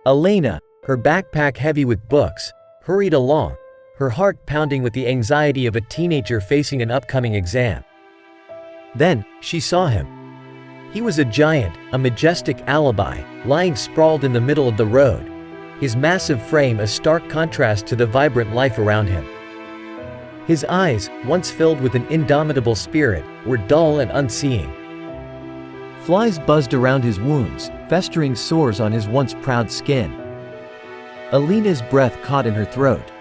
Elena, her backpack heavy with books, hurried along, her heart pounding with the anxiety of a teenager facing an upcoming exam. Then, she saw him. He was a giant, a majestic alibi, lying sprawled in the middle of the road, his massive frame a stark contrast to the vibrant life around him. His eyes, once filled with an indomitable spirit, were dull and unseeing. Flies buzzed around his wounds, festering sores on his once proud skin. Elena's breath caught in her throat.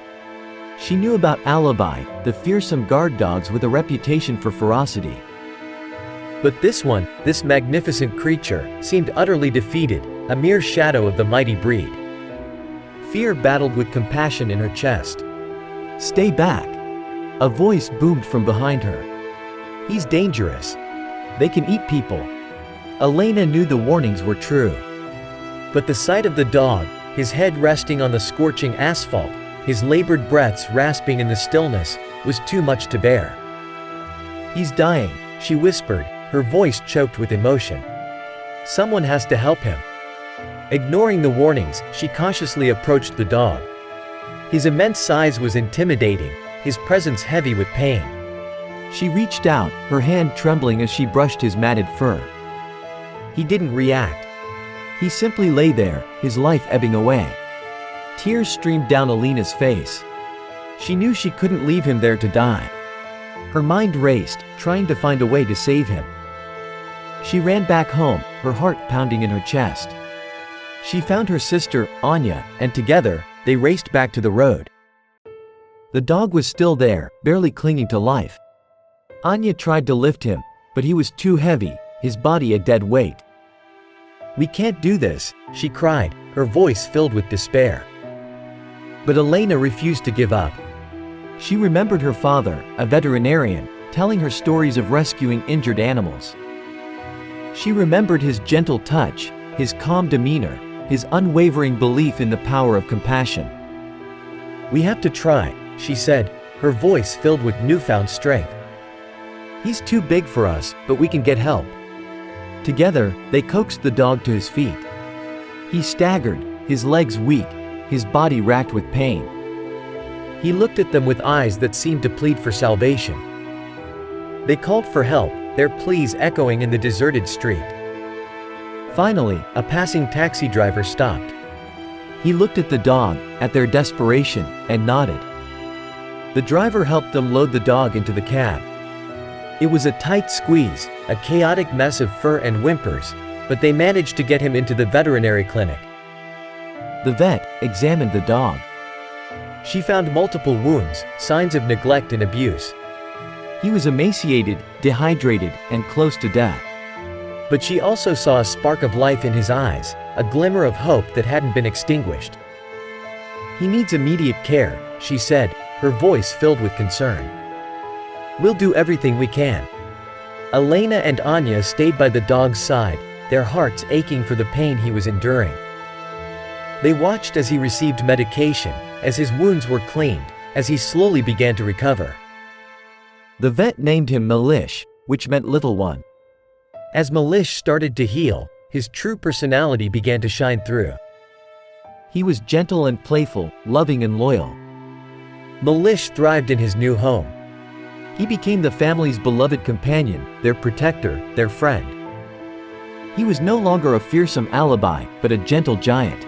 She knew about Alibi, the fearsome guard dogs with a reputation for ferocity. But this one, this magnificent creature, seemed utterly defeated, a mere shadow of the mighty breed. Fear battled with compassion in her chest. "Stay back!" A voice boomed from behind her. "He's dangerous. They can eat people." Elena knew the warnings were true. But the sight of the dog, his head resting on the scorching asphalt, his labored breaths rasping in the stillness, was too much to bear. "He's dying," she whispered, her voice choked with emotion. "Someone has to help him." Ignoring the warnings, she cautiously approached the dog. His immense size was intimidating, his presence heavy with pain. She reached out, her hand trembling as she brushed his matted fur. He didn't react. He simply lay there, his life ebbing away. Tears streamed down Elena's face. She knew she couldn't leave him there to die. Her mind raced, trying to find a way to save him. She ran back home, her heart pounding in her chest. She found her sister, Anya, and together, they raced back to the road. The dog was still there, barely clinging to life. Anya tried to lift him, but he was too heavy, his body a dead weight. "We can't do this," she cried, her voice filled with despair. But Elena refused to give up. She remembered her father, a veterinarian, telling her stories of rescuing injured animals. She remembered his gentle touch, his calm demeanor, his unwavering belief in the power of compassion. "We have to try," she said, her voice filled with newfound strength. "He's too big for us, but we can get help." Together, they coaxed the dog to his feet. He staggered, his legs weak, his body racked with pain. He looked at them with eyes that seemed to plead for salvation. They called for help, their pleas echoing in the deserted street. Finally, a passing taxi driver stopped. He looked at the dog, at their desperation, and nodded. The driver helped them load the dog into the cab. It was a tight squeeze, a chaotic mess of fur and whimpers, but they managed to get him into the veterinary clinic. The vet examined the dog. She found multiple wounds, signs of neglect and abuse. He was emaciated, dehydrated, and close to death. But she also saw a spark of life in his eyes, a glimmer of hope that hadn't been extinguished. "He needs immediate care," she said, her voice filled with concern. "We'll do everything we can." Elena and Anya stayed by the dog's side, their hearts aching for the pain he was enduring. They watched as he received medication, as his wounds were cleaned, as he slowly began to recover. The vet named him Milish, which meant little one. As Milish started to heal, his true personality began to shine through. He was gentle and playful, loving and loyal. Milish thrived in his new home. He became the family's beloved companion, their protector, their friend. He was no longer a fearsome alibi, but a gentle giant.